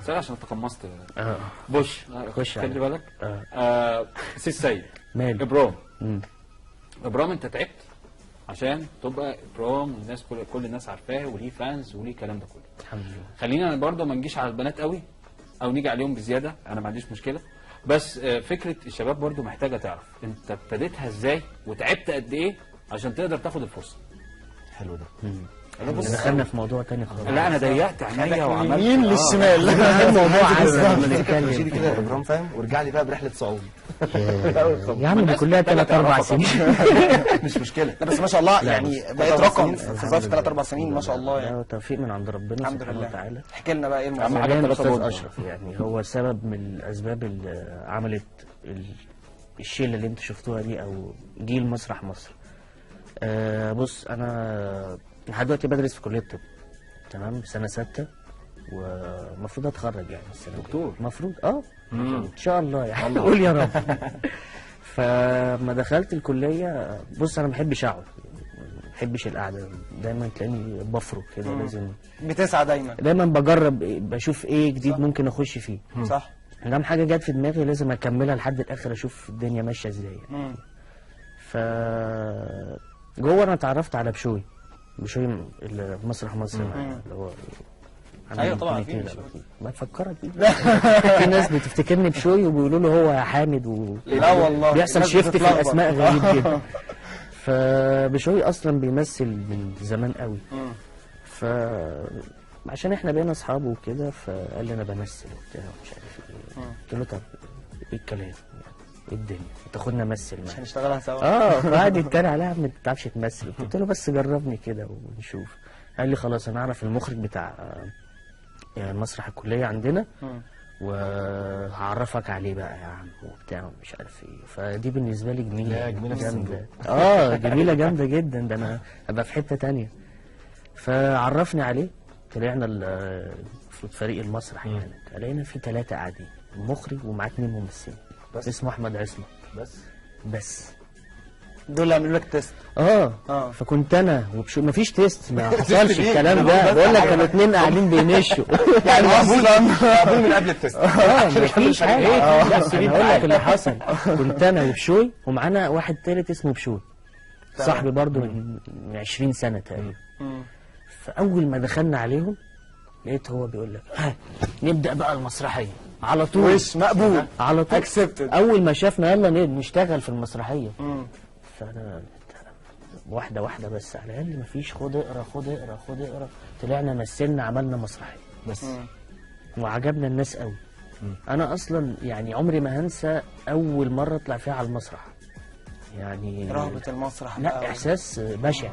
سؤال عشان تقمصت. بوش خش خلي بالك. سي السيد ماله ابرام. ابرام انت تعبت عشان تبقى ابرام، والناس كل الناس عارفاه وليه فانز وليه الكلام ده كله. الحمد لله. خلينا برضه ما نجيش على البنات قوي او نيجي عليهم بزياده، انا ما عنديش مشكله، بس فكره الشباب برضه محتاجه تعرف انت ابتديتها ازاي وتعبت قد ايه عشان تقدر تاخد الفرصه. حلو ده. دخلنا في موضوع تاني خالص. لا انا ضيقت عينيا وعملت يمين للشمال. الموضوع عايز شيلي كده يا ابراهيم فاهم، وارجع لي بقى برحله صعود. يا عم دي كلها 3-4 سنين. مش مشكله. لا بس ما شاء الله يعني بقت رقم في الحمد ظرف لله. 3-4 سنين ما شاء الله يعني. توفيق من عند ربنا الحمد سبحانه لله. وتعالى. احكي لنا بقى ايه أهم الموضوع. حاجة حاليا الثلاثة الاستاذ بونت. اشرف يعني هو سبب من الاسباب اللي عملت الشله اللي انتوا شفتوها دي او جيل مسرح مصر. بص انا لحد دلوقتي بدرس في كليه الطب، تمام، سنه 6 ومفروض اتخرج يعني السنه دي. دكتور المفروض ان شاء الله يعني. قول يا رب. فما دخلت الكليه، بص انا ما بحبش اقعد، ما بحبش القعده، دايما تلاقيني بفرق كده، لازم بتسعى دايما بجرب بشوف ايه جديد ممكن اخش فيه. صح. لما حاجه جت في دماغي لازم اكملها لحد الاخر، اشوف الدنيا ماشيه ازاي يعني. ف جوه انا اتعرفت على بشوي اللي في مسرح مصر معايا، اللي هو ايوه طبعا كده. ما تفكرك بيه. في ناس بتفتكرني بشوي وبيقولوا له هو يا حامد لا والله بيحصل الناس شيفت في بتتلخبط. الاسماء غريب جدا. فبشوي اصلا بيمثل من زمان قوي. عشان احنا بقينا اصحاب وكده، فقال لي انا بمثل وبتاع ومش عارف ايه. قلت له طب ايه الكلام يعني، ايه الدنيا تاخدنا مثل عشان معاك. نشتغلها سوا. فقعد يتريق عليها ما بتعرفش تمثل. قلت له بس جربني كده ونشوف. قال لي خلاص انا اعرف المخرج بتاع مسرح الكليه عندنا وهعرفك عليه بقى يا عم وبتاع مش عارف ايه. فدي بالنسبه لي جميله. لا جميله في جامده. الصندوق. جميله جامده جدا. ده انا ابقى في حته تانية. فعرفني عليه، طلعنا المفروض فريق المسرح يعني. لقينا في 3 قاعدين، المخرج ومعاه 2 ممثلين، اسمه احمد عصمت بس دول اللي عملوا لك تيست. فكنت انا مفيش تيست، ما حصلش الكلام ده. بقول لك كانوا 2 قاعدين بينشوا. يعني مقبول من قبل التست. مفيش حاجه. لا هقول لك اللي حصل. كنت انا وبشوي ومعانا واحد تالت اسمه بشوي، صاحبي برضو من 20 سنه تقريبا. فاول ما دخلنا عليهم لقيت هو بيقول لك نبدا بقى المسرحيه على طول. وش مقبول على طول. اكسبتد. اول ما شافنا يلا نشتغل في المسرحيه. فانا واحده واحده بس على الاقل مفيش خد اقرا خد اقرا خد اقرا. طلعنا مثلنا عملنا مسرحيه بس. وعجبنا الناس قوي. انا اصلا يعني عمري ما هنسى اول مره اطلع فيها على المسرح يعني. رهبة المسرح. لا احساس بشع.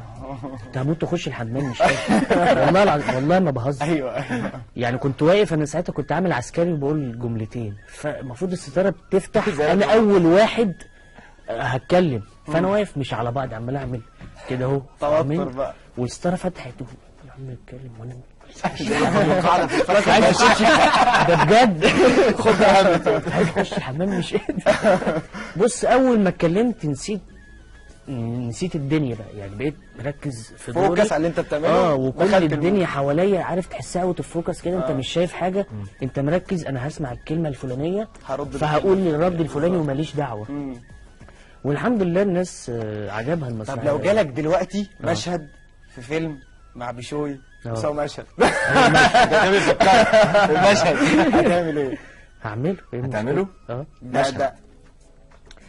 كنت هموت اخش الحمام مش قادر. والله ما بهزر. ايوه يعني كنت واقف انا ساعتها كنت عامل عسكري وبقول جملتين، فالمفروض الستاره بتفتح انا اول واحد هتكلم، فانا واقف مش على بعض عمال اعمل كده اهو توتر بقى. والستاره فتحت يا عم اتكلم وانا ده بجد. خد اهم. عايز اخش الحمام مش قادر. بص اول ما اتكلمت نسيت الدنيا بقى يعني. بقيت مركز في دوري، فوكس على اللي انت بتعمله. وكل الدنيا حواليا عارف تحسها اوت اوف فوكس كده. انت مش شايف حاجه، انت مركز. انا هسمع الكلمه الفلانيه فهقول الرد الفلاني وماليش دعوه. والحمد لله الناس عجبها المسرحيه. طب لو جالك دلوقتي مشهد في فيلم مع بشوي بس هو مشهد المشهد هتعمل ايه؟ هعمله. هتعمله؟ ده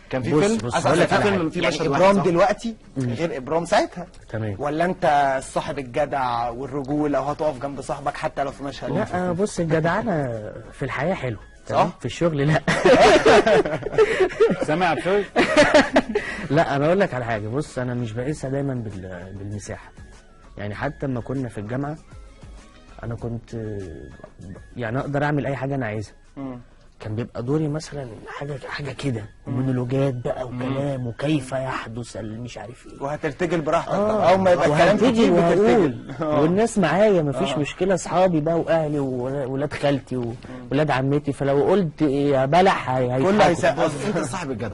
كان في فيلم. بص هقول لك على حاجه. يعني ابرام دلوقتي غير ابرام ساعتها. تمام. ولا انت الصاحب الجدع والرجوله وهتقف جنب صاحبك حتى لو في مشهد؟ لا بص الجدعنه في الحياه حلوه، صح؟ في الشغل لا. سامع بشوي؟ لا انا اقول لك على حاجه. بص انا مش بقيسها دايما بالمساحه يعني. حتى لما كنا في الجامعه انا كنت يعني اقدر اعمل اي حاجه انا عايزها. كان بيبقى دوري مثلا حاجه كده، مونولوجات بقى وكلام وكيف يحدث مش عارف ايه، وهترتجل براحتك اول ما يبقى الكلام كتير وهقول والناس معايا مفيش مشكله، اصحابي بقى واهلي وولاد خالتي وولاد عمتي، فلو قلت يا بلح كله هيسقف. انت صاحب الجدع.